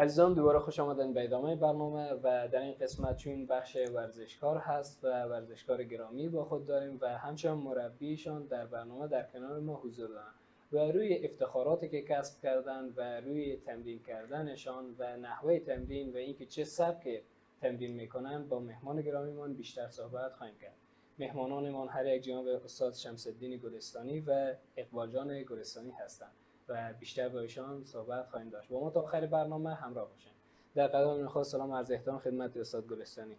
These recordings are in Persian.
عزیزان دوباره خوش آمدن به ادامه برنامه و در این قسمت چون بخش ورزشکار هست و ورزشکار گرامی با خود داریم و همچنان مربیشان در برنامه در کنار ما حضور دارند و روی افتخاراتی که کسب کردن و روی تمرین کردنشان و نحوه تمرین و اینکه چه سبک تمرین میکنن با مهمان گرامیمان بیشتر صحبت خواهیم کرد. مهمانانمان هر یک جناب استاد شمس الدین گلستانی و اقبال جان گلستانی هستند و بیشتر با ایشان صحبت خواهیم داشت. با ما تا آخر برنامه همراه باشین. در قدم نخست سلام عرض احترام خدمت استاد گلستانی.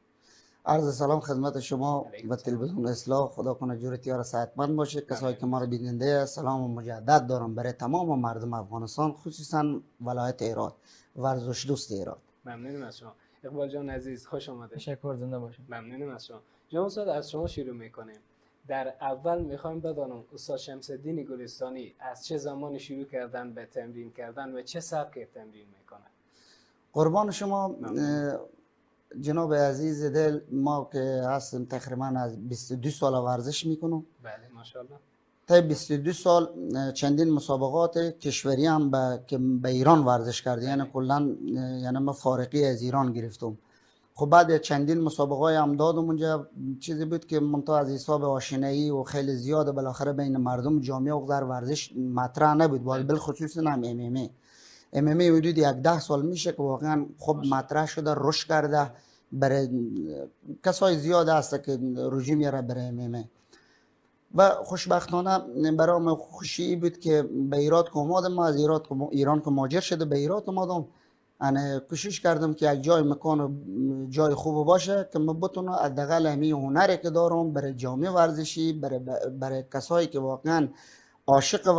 عرض سلام خدمت شما و تلویزیون اصلاح. خدا کنه جورت یار صحتمند باشه. کسایی که ما رو بیننده سلام مجدد دارم برای تمام مردم افغانستان، خصوصا ولایت هرات، ورزش دوست هرات. ممنونم از شما. اقبال جان عزیز خوش آمده. تشکر، زنده باشید. ممنونم از شما. جناب استاد از شما شروع میکنیم. در اول میخوایم بدانم استاد شمس الدین گلستانی از چه زمانی شروع کردن به تمرین کردن و چه سبک تمرین میکنن؟ قربان شما جناب عزیز دل، ما که هستیم تقریبا از 22 سال ورزش میکنم. بله ماشاءالله. تا 22 سال چندین مسابقات کشوری هم به ایران ورزش کرده، یعنی کلا یعنی ما فارغی از ایران گرفتم. خب بعد چندین مسابقه هم دادم اونجا، چیزی بود که منتها از حساب آشنایی و خیلی زیاده بالاخره بین مردم جامعه و در ورزش مطرح نبود، بالخصوص هم ام ام ای حدود 10 سال میشه که واقعا خب مطرح شده، رشد کرده، برای کسای زیاد هست که رجوع میاره برای ام ام ای. و خوشبختانه برای من خوشی بود که به ایران که اومدم، ما از ایران که مهاجر شده به ایران اومدم، انا کوشش کردم که یک جای مکان جای خوب باشه که من بتونم حداقل همین هنری که دارم برای جامعه ورزشی، برای کسایی که واقعا عاشق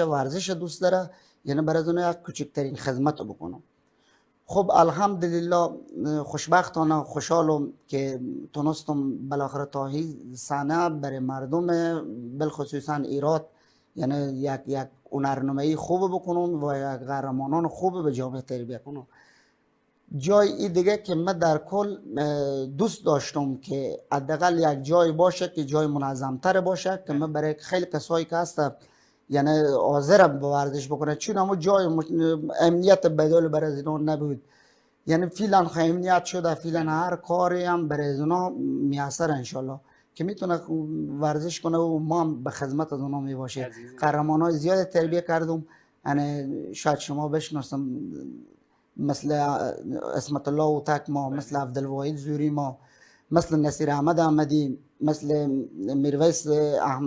ورزش دوست داره، یعنی برای اونها یک کوچکترین خدمت بکنم. خب الحمدلله خوشبختانه خوشحالم که تونستم بالاخره تا این سنه برای مردم بالخصوصا ایرات یعنی یک هنرنمایی خوب بکنم و یک قهرمانان خوب به جامعه تربیت کنم. جای دیگه که من در کل دوست داشتم که حداقل یک جای باشه که جای منظم‌تر باشه که من برای خیلی کسایی که هست یعنی حاضر به ورزش بکنه، چون اما جای امنیت بدل برای اینا نبود، یعنی فعلا امنیت شده، فعلا هر کاری هم برای اینا میسر انشالله که میتونه ورزش کنه و ما هم به خدمت از اونا میباشه. قهرمانای زیاد تربیت کردم، یعنی شاید شما بشناسم مثل اسمت الله اوتک ما، مثل عبدالواحد زوری ما، مثل نصیر احمد احمدی، مثل میرویس احمد